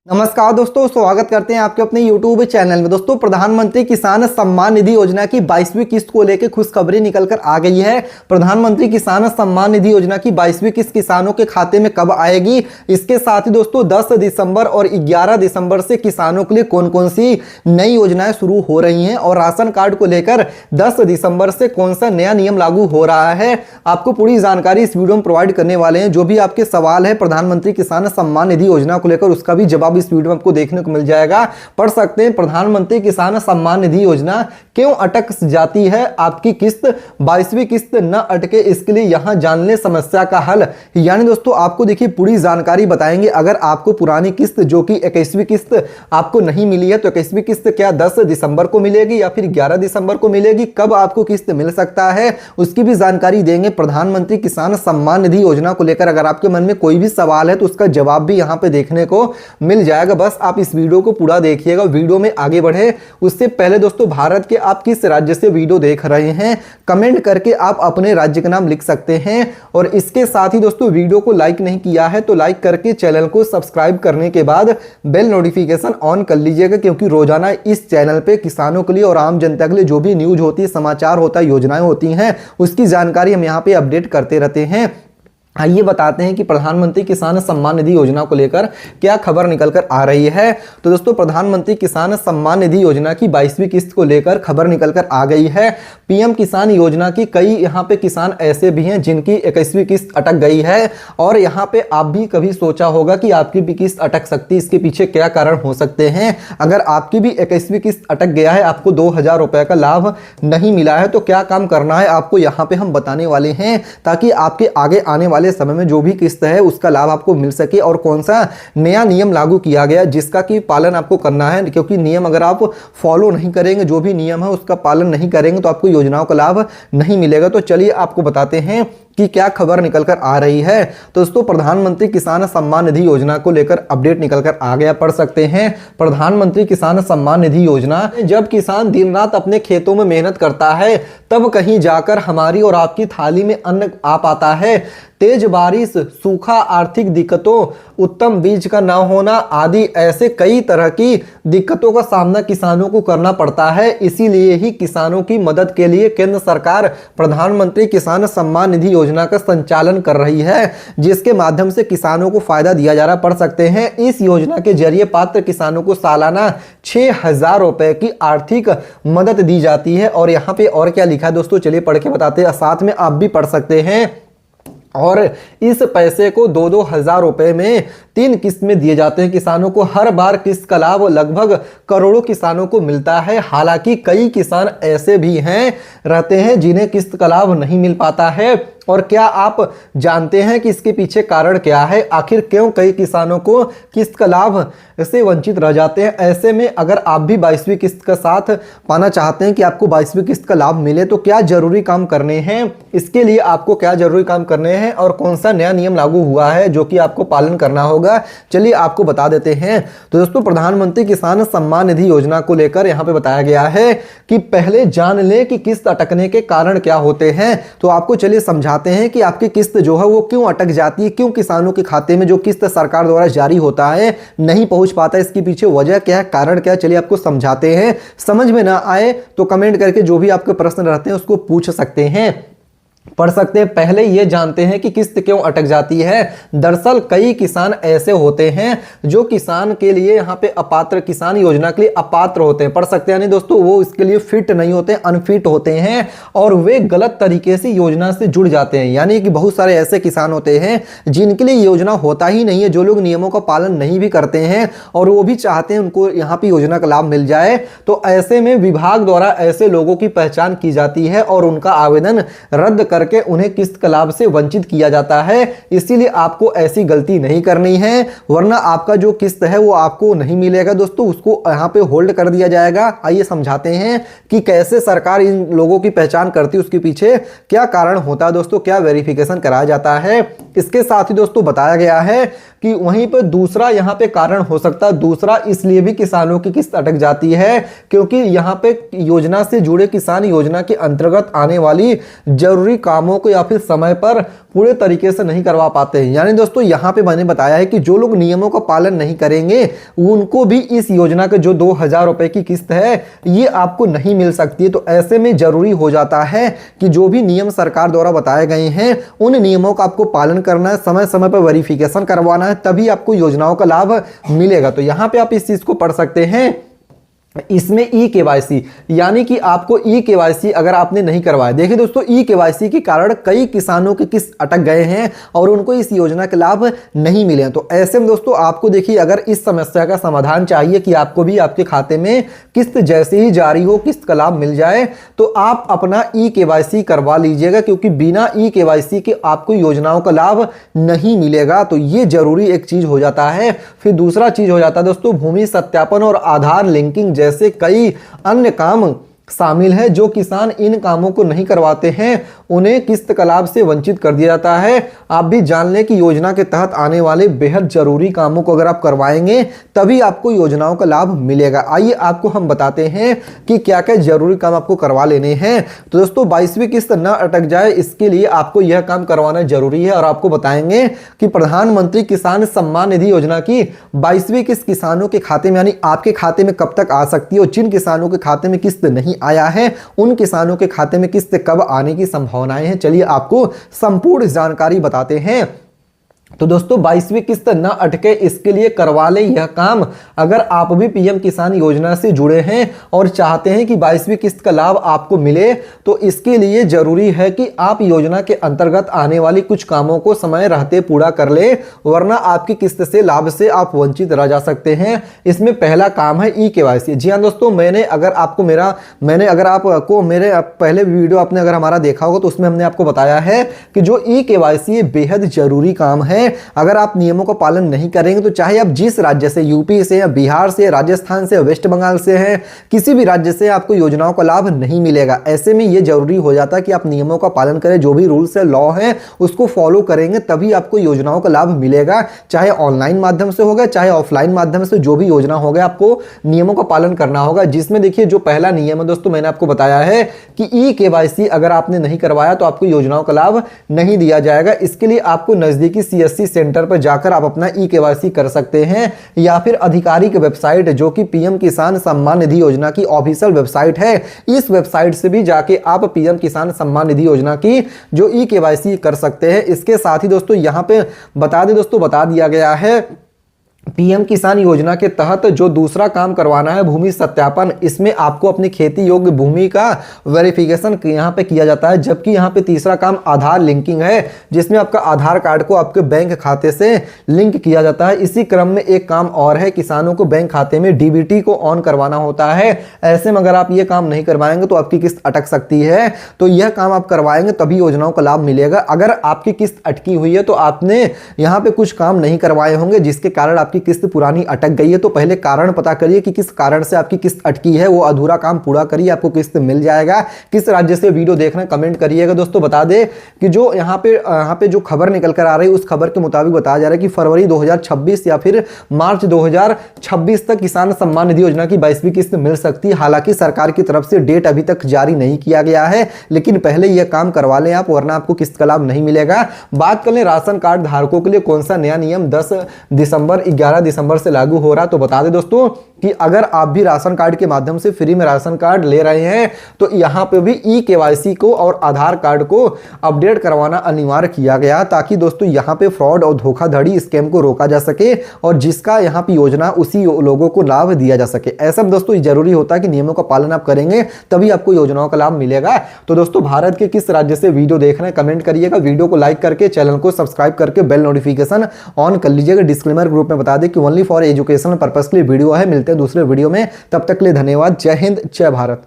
नमस्कार दोस्तों, स्वागत करते हैं आपके अपने YouTube चैनल में। दोस्तों, प्रधानमंत्री किसान सम्मान निधि योजना की 22वीं किस्त को लेकर खुशखबरी निकलकर आ गई है। प्रधानमंत्री किसान सम्मान निधि योजना की 22वीं किस्त किसानों के खाते में कब आएगी, इसके साथ ही दोस्तों 10 दिसंबर और 11 दिसंबर से किसानों के लिए कौन कौन सी नई योजनाएं शुरू हो रही हैं और राशन कार्ड को लेकर 10 दिसंबर से कौन सा नया नियम लागू हो रहा है, आपको पूरी जानकारी इस वीडियो में प्रोवाइड करने वाले हैं। जो भी आपके सवाल है प्रधानमंत्री किसान सम्मान निधि योजना को लेकर, उसका भी जवाब इस वीडियो में आपको देखने को मिल जाएगा। पढ़ सकते हैं, प्रधानमंत्री किसान सम्मान निधि योजना क्यों अटक जाती है, आपकी किस्त 22वीं किस्त न अटके, इसके लिए यहां जान ले समस्या का हल। यानी दोस्तों आपको देखिए पूरी जानकारी बताएंगे। अगर आपको पुरानी किस्त जो कि 21वीं किस्त आपको नहीं मिली है, तो 21वीं किस्त क्या 10 दिसंबर को मिलेगी या फिर 11 दिसंबर को मिलेगी, कब आपको किस्त मिल सकता है, उसकी भी जानकारी देंगे। प्रधानमंत्री किसान सम्मान निधि योजना को लेकर अगर आपके मन में कोई भी सवाल है तो उसका जवाब भी यहां पे देखने को मिल जाएगा। बस आप इस वीडियो को पूरा देखिएगा। वीडियो में आगे बढ़े उससे पहले दोस्तों, भारत के आप किस राज्य से वीडियो देख रहे हैं कमेंट करके आप अपने राज्य का नाम लिख सकते हैं। और इसके साथ ही दोस्तों, वीडियो को लाइक नहीं किया है तो लाइक करके चैनल को सब्सक्राइब करने के बाद बेल नोटिफिकेशन ऑन कर लीजिएगा, क्योंकि रोजाना इस चैनल पे किसानों के लिए और आम जनता के लिए जो भी न्यूज होती है, समाचार होता है, योजनाएं होती हैं, उसकी जानकारी हम यहाँ पे अपडेट करते रहते हैं। आइए बताते हैं कि प्रधानमंत्री किसान सम्मान निधि योजना को लेकर क्या खबर निकलकर आ रही है। तो दोस्तों, प्रधानमंत्री किसान सम्मान निधि योजना की 22वीं किस्त को लेकर खबर निकलकर आ गई है। पीएम किसान योजना की कई यहाँ पे किसान ऐसे भी हैं जिनकी 21वीं किस्त अटक गई है, और यहाँ पे आप भी कभी सोचा होगा कि आपकी भी किस्त अटक सकती है, इसके पीछे क्या कारण हो सकते हैं। अगर आपकी भी 21वीं किस्त अटक गया है, आपको 2000 रुपए का लाभ नहीं मिला है, तो क्या काम करना है आपको यहाँ पे हम बताने वाले हैं, ताकि आपके आगे आने वाले समय में जो भी किस्त है उसका लाभ आपको मिल सके। और कौन सा नया नियम लागू किया गया जिसका कि पालन आपको करना है, क्योंकि नियम अगर आप फॉलो नहीं करेंगे, जो भी नियम है उसका पालन नहीं करेंगे, तो आपको योजनाओं का लाभ नहीं मिलेगा। तो चलिए आपको बताते हैं कि क्या खबर निकलकर आ रही है। तो दोस्तों, प्रधानमंत्री किसान सम्मान निधि योजना को लेकर अपडेट निकलकर आ गया। पढ़ सकते हैं, प्रधानमंत्री किसान सम्मान निधि योजना, जब किसान दिन रात अपने खेतों में मेहनत करता है तब कहीं जाकर हमारी और आपकी थाली में अन्न आ पाता है। तेज बारिश, सूखा, आर्थिक दिक्कतों, उत्तम बीज का न होना आदि ऐसे कई तरह की दिक्कतों का सामना किसानों को करना पड़ता है। इसीलिए ही किसानों की मदद के लिए केंद्र सरकार प्रधानमंत्री किसान सम्मान निधि योजना का संचालन कर रही है, जिसके माध्यम से किसानों को फायदा दिया जा रहा। पढ़ सकते हैं, इस योजना के जरिए पात्र किसानों को सालाना 6000 रुपए की आर्थिक मदद दी जाती है। और यहाँ पे और क्या लिखा है दोस्तों, चलिए पढ़ के बताते हैं, साथ में आप भी पढ़ सकते हैं। और इस पैसे को 2-2 हजार रुपए में 3 किस्त में दिए जाते हैं किसानों को। हर बार किस्त का लाभ लगभग करोड़ों किसानों को मिलता है। हालांकि कई किसान ऐसे भी हैं रहते हैं जिन्हें किस्त का लाभ नहीं मिल पाता है। और क्या आप जानते हैं कि इसके पीछे कारण क्या है, आखिर क्यों कई किसानों को किस्त का लाभ से वंचित रह जाते हैं। ऐसे में अगर आप भी 22वीं किस्त का साथ पाना चाहते हैं कि आपको 22वीं किस्त का लाभ मिले, तो क्या जरूरी काम करने हैं, इसके लिए आपको क्या जरूरी काम करने हैं और कौन सा नया नियम लागू हुआ है जो कि आपको पालन करना होगा, चलिए आपको बता देते हैं। तो दोस्तों, प्रधानमंत्री किसान सम्मान निधि योजना को लेकर यहाँ पे बताया गया है कि पहले जान ले कि किस्त अटकने के कारण क्या होते हैं। तो आपको चलिए समझाते हैं कि आपकी किस्त जो है वो क्यों अटक जाती है, क्यों किसानों के खाते में जो किस्त सरकार द्वारा जारी होता है नहीं पहुंच पाता, इसके पीछे वजह क्या है, कारण क्या है, चलिए आपको समझाते हैं। समझ में ना आए तो कमेंट करके जो भी आपके प्रश्न रहते हैं उसको पूछ सकते हैं। पढ़ सकते हैं, पहले ये जानते हैं कि किस्त क्यों अटक जाती है। दरअसल कई किसान ऐसे होते हैं जो किसान के लिए यहाँ पे अपात्र, किसान योजना के लिए अपात्र होते हैं। पढ़ सकते हैं, नहीं दोस्तों, वो इसके लिए फिट नहीं होते, अनफिट होते हैं और वे गलत तरीके से योजना से जुड़ जाते हैं। यानी कि बहुत सारे ऐसे किसान होते हैं जिनके लिए योजना होता ही नहीं है, जो लोग नियमों का पालन नहीं भी करते हैं और वो भी चाहते हैं उनको यहाँ पे योजना का लाभ मिल जाए। तो ऐसे में विभाग द्वारा ऐसे लोगों की पहचान की जाती है और उनका आवेदन रद्द करके उन्हें किस्त का लाभ से वंचित किया जाता है। इसीलिए आपको ऐसी गलती नहीं करनी है, वरना आपका जो किस्त है वो आपको नहीं मिलेगा दोस्तों, उसको यहाँ पे होल्ड कर दिया जाएगा। आइए समझाते हैं कि कैसे सरकार इन लोगों की पहचान करती है, उसके पीछे क्या कारण होता है दोस्तों, क्या वेरिफिकेशन कराया जाता है। इसके साथ ही दोस्तों बताया गया है कि वहीं पर दूसरा यहाँ पे कारण हो सकता है, दूसरा इसलिए भी किसानों की किस्त अटक जाती है क्योंकि यहाँ पे योजना से जुड़े किसान योजना के अंतर्गत आने वाली जरूरी कामों को या फिर समय पर पूरे तरीके से नहीं करवा पाते हैं। यानी दोस्तों यहाँ पे मैंने बताया है कि जो लोग नियमों का पालन नहीं करेंगे उनको भी इस योजना के जो 2,000 रुपए की किस्त है ये आपको नहीं मिल सकती है। तो ऐसे में जरूरी हो जाता है कि जो भी नियम सरकार द्वारा बताए गए हैं उन नियमों का आपको पालन करना है, समय समय पर वेरिफिकेशन करवाना है, तभी आपको योजनाओं का लाभ मिलेगा। तो यहाँ पे आप इस चीज को पढ़ सकते हैं। इसमें ई-केवाईसी यानी कि आपको ई-केवाईसी अगर आपने नहीं करवाया, देखिए दोस्तों ई-केवाईसी के कारण कई किसानों के किस्त अटक गए हैं और उनको इस योजना के लाभ नहीं मिले हैं। तो ऐसे में दोस्तों आपको देखिए अगर इस समस्या का समाधान चाहिए कि आपको भी आपके खाते में किस्त जैसे ही जारी हो किस्त का लाभ मिल जाए तो आप अपना ई-केवाईसी करवा लीजिएगा, क्योंकि बिना ई-केवाईसी के आपको योजनाओं का लाभ नहीं मिलेगा। तो ये जरूरी एक चीज हो जाता है। फिर दूसरा चीज हो जाता है दोस्तों भूमि सत्यापन और आधार लिंकिंग जैसे कई अन्य काम शामिल है। जो किसान इन कामों को नहीं करवाते हैं उन्हें किस्त का लाभ से वंचित कर दिया जाता है। आप भी जान लें कि योजना के तहत आने वाले बेहद जरूरी कामों को अगर आप करवाएंगे तभी आपको योजनाओं का लाभ मिलेगा। आइए आपको हम बताते हैं कि क्या क्या जरूरी काम आपको करवा लेने हैं। तो दोस्तों 22वीं किस्त न अटक जाए इसके लिए आपको यह काम करवाना जरूरी है और आपको बताएंगे कि प्रधानमंत्री किसान सम्मान निधि योजना की 22वीं किस्त किसानों के खाते में यानी आपके खाते में कब तक आ सकती है और जिन किसानों के खाते में किस्त नहीं आया है उन किसानों के खाते में किस्त कब आने की संभावनाएं हैं। चलिए आपको संपूर्ण जानकारी बताते हैं। तो दोस्तों 22वीं किस्त न अटके इसके लिए करवा लें यह काम। अगर आप भी पीएम किसान योजना से जुड़े हैं और चाहते हैं कि 22वीं किस्त का लाभ आपको मिले तो इसके लिए जरूरी है कि आप योजना के अंतर्गत आने वाली कुछ कामों को समय रहते पूरा कर ले, वरना आपकी किस्त से लाभ से आप वंचित रह जा सकते हैं। इसमें पहला काम है ई-केवाईसी। जी हाँ दोस्तों मैंने अगर आपको मेरे पहले वीडियो आपने अगर हमारा देखा होगा तो उसमें हमने आपको बताया है कि जो ई-केवाईसी बेहद जरूरी काम है। अगर आप नियमों का पालन नहीं करेंगे तो चाहे आप जिस राज्य से, यूपी से या बिहार से, राजस्थान से, वेस्ट बंगाल से हैं, किसी भी राज्य से आपको योजनाओं का लाभ नहीं मिलेगा। ऐसे में यह जरूरी हो जाता है कि आप नियमों का पालन करें, जो भी रूल्स है लॉ है उसको फॉलो करेंगे तभी आपको योजनाओं का लाभ मिलेगा। चाहे ऑनलाइन माध्यम से होगा चाहे ऑफलाइन माध्यम से, जो भी योजना होगा आपको नियमों का पालन करना होगा। जिसमें देखिए जो पहला नियम है दोस्तों मैंने आपको बताया है कि ई-केवाईसी अगर आपने नहीं करवाया तो आपको योजनाओं का लाभ नहीं दिया जाएगा। इसके लिए आपको नजदीकी सीएससी सेंटर पर जाकर आप अपना ई-केवाईसी कर सकते हैं या फिर आधिकारिक वेबसाइट जो कि पीएम किसान सम्मान निधि योजना की ऑफिशियल वेबसाइट है, इस वेबसाइट से भी जाके आप पीएम किसान सम्मान निधि योजना की जो ई-केवाईसी कर सकते हैं। इसके साथ ही दोस्तों यहां पे बता दिया गया है पीएम किसान योजना के तहत जो दूसरा काम करवाना है भूमि सत्यापन, इसमें आपको अपनी खेती योग्य भूमि का वेरिफिकेशन यहाँ पे किया जाता है। जबकि यहाँ पे तीसरा काम आधार लिंकिंग है जिसमें आपका आधार कार्ड को आपके बैंक खाते से लिंक किया जाता है। इसी क्रम में एक काम और है, किसानों को बैंक खाते में डीबीटी को ऑन करवाना होता है। ऐसे में अगर आप ये काम नहीं करवाएंगे तो आपकी किस्त अटक सकती है। तो यह काम आप करवाएंगे तभी योजनाओं का लाभ मिलेगा। अगर आपकी किस्त अटकी हुई है तो आपने यहाँ पे कुछ काम नहीं करवाए होंगे जिसके कारण आपकी किस्त पुरानी अटक गई है। तो पहले कारण पता करिए कि किस कारण से आपकी किस्त अटकी है, वो अधूरा काम पूरा करिए, आपको किस्त मिल जाएगा। किस राज्य से वीडियो देख रहे हैं कमेंट करिएगा। दोस्तों बता दें कि जो यहाँ पे जो खबर निकल कर आ रही है उस खबर के मुताबिक बताया जा रहा है कि फरवरी 2026 या फिर मार्च 2026 तक किसान सम्मान निधि योजना की 22वीं किस्त मिल सकती है। हालांकि सरकार की तरफ से डेट अभी तक जारी नहीं किया गया है, लेकिन पहले यह काम करवा लें आप, वरना आपको किस्त का लाभ नहीं मिलेगा। बात कर लें राशन कार्ड धारकों के लिए कौन सा नया नियम 11 दिसंबर से लागू हो रहा। तो बता दें दोस्तों कि अगर आप भी राशन कार्ड के माध्यम से फ्री में राशन कार्ड ले रहे हैं तो यहां पे भी ई-केवाईसी को और आधार कार्ड को अपडेट करवाना अनिवार्य किया गया, ताकि दोस्तों यहां पे फ्रॉड और धोखाधड़ी स्कैम को रोका जा सके और जिसका यहां पे योजना उसी लोगों को लाभ दिया जा सके। ऐसा दोस्तों जरूरी होता है कि नियमों का पालन आप करेंगे तभी आपको योजनाओं का लाभ मिलेगा। तो दोस्तों भारत के किस राज्य से वीडियो देख रहे हैं कमेंट करिएगा। वीडियो को लाइक करके चैनल को सब्सक्राइब करके बेल नोटिफिकेशन ऑन कर लीजिएगा। डिस्क्लेमर ग्रुप में बता दें कि ओनली फॉर एजुकेशन पर्पस के लिए वीडियो है। मिलते हैं दूसरे वीडियो में, तब तक के लिए धन्यवाद। जय हिंद, जय भारत।